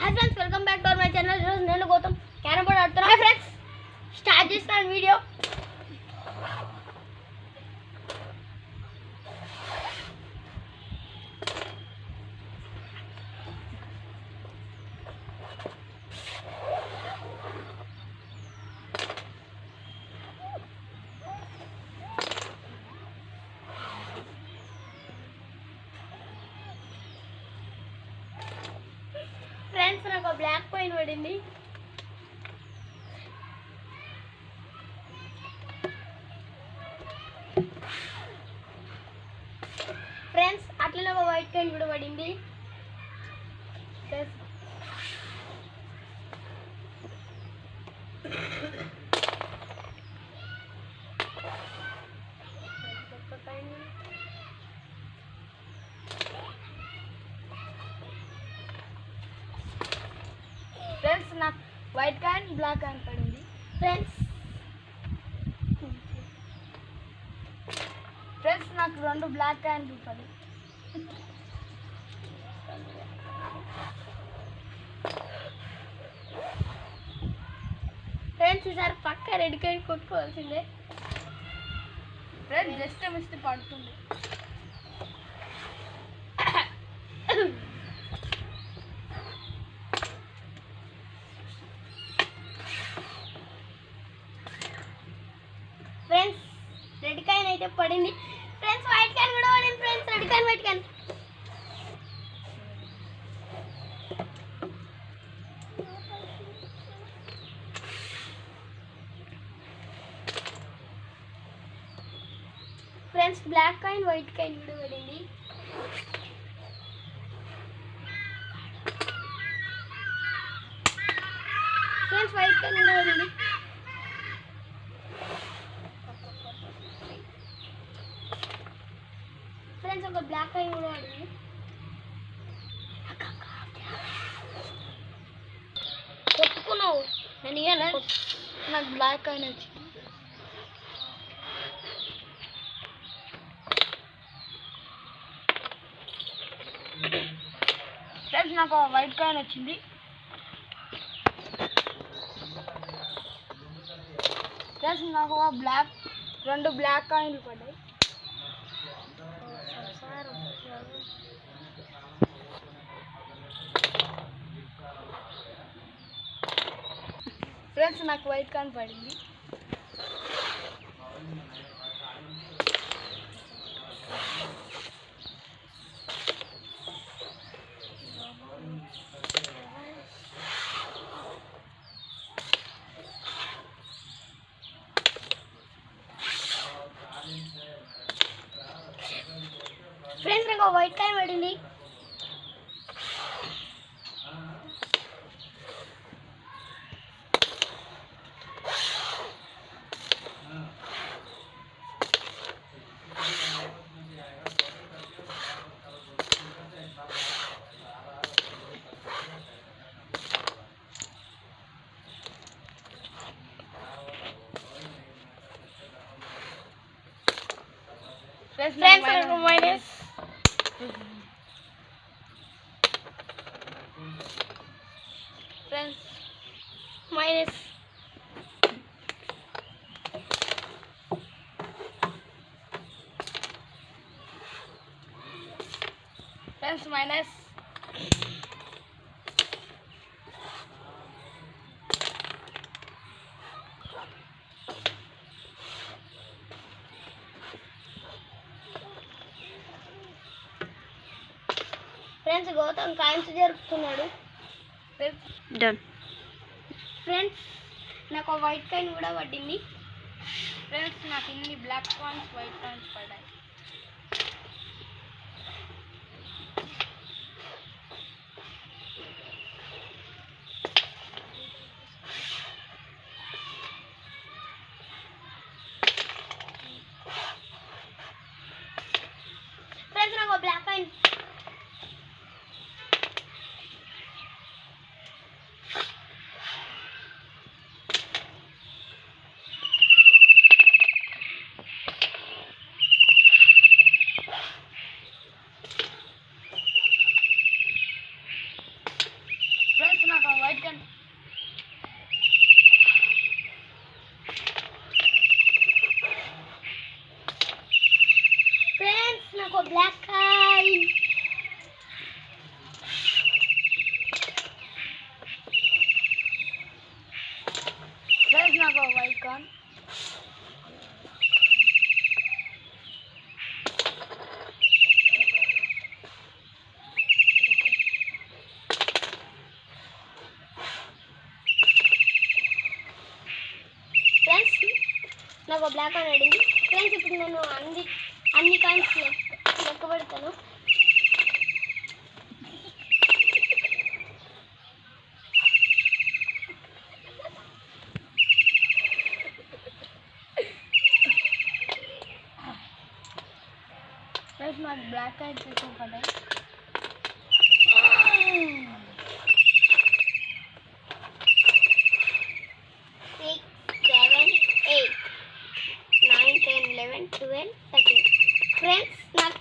Hi friends, welcome back to my channel. ఈరోజు నేను Gautam carrom board ఆడుతున్నా। హాయ్ ఫ్రెండ్స్, స్టార్ట్ చేస్తున్నాను వీడియో। ఫ్రెండ్స్, నాకు బ్లాక్ కాయిన్ పడింది। ఫ్రెండ్స్, అట్లనే ఒక వైట్ కాయిన్ కూడా పడింది। ఫ్రెండ్స్, నాకు వైట్ కాయిన్ బ్లాక్ కాయిన్ పడింది। ఫ్రెండ్స్ నాకు రెండు బ్లాక్ కాయిన్లు పడింది। ఫ్రెండ్స్, ఈసారి పక్క రెడ్ కాయిన్ కొట్టుకోవాల్సిందే। ఫ్రెండ్స్, జస్ట్ మిస్ట్ పడుతుంది। ఫ్రెండ్స్, రెడ్ కాయిన్ అయితే పడింది। ఫ్రెండ్స్, వైట్ కాయిన్ కూడా పడింది। Friends, red coin white coin. Friends, black coin white coin కూడా పడింది। ఫ్రెండ్స్, వైట్ కాయిన్ కూడా పడింది। ఫ్రెండ్స్, ఒక బ్లాక్ కాయిన్ కూడా పడింది। కొట్టుకున్నావు, నేను ఇయ్యాను। నాకు బ్లాక్ కాయిన్ వచ్చింది। ఫ్రెండ్స్, నాకు వైట్ కాయిన్ వచ్చింది। ఫ్రెండ్స్, నాకు రెండు బ్లాక్ కాయిన్లు పడ్డాయి। ఫ్రెండ్స్, నాకు వైట్ కాయిన్ పడింది। ఫ్రెండ్స్, నాకు వైట్ కాయిన్ పడింది। ఫ్రెండ్స్, నాకు minus. Friends, minus. Friends, minus. Friends, Gautam coins జరుపుతున్నాడు। డన్। ఫ్రెండ్స్, నాకు వైట్ కాయిన్ కూడా పడింది। ఫ్రెండ్స్, నాకు ఇన్ని బ్లాక్ కాయిన్స్ వైట్ కాయిన్స్ పడ్డాయి। ఫ్రెండ్స్, నాకు బ్లాక్ కాయిన్। నాకు బ్లాక్ కాయిన్ పడింది ఫ్రెండ్స్. ఇప్పుడు నేను అన్ని కాయిన్స్ లెక్క పెడతాను. ఫ్రెండ్స్ నాకు బ్లాక్ కాయిన్స్ ఎక్కువ పడ్డాయి. 6, 7, 8, 9, 10, 11, 12, 13. ఫ్రెండ్స్ నాకు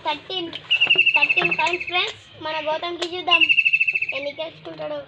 13 కాయిన్స్ ఫ్రెండ్స్. మన గౌతమ్కి చూద్దాం ఎన్ని గెలుచుకుంటాడో.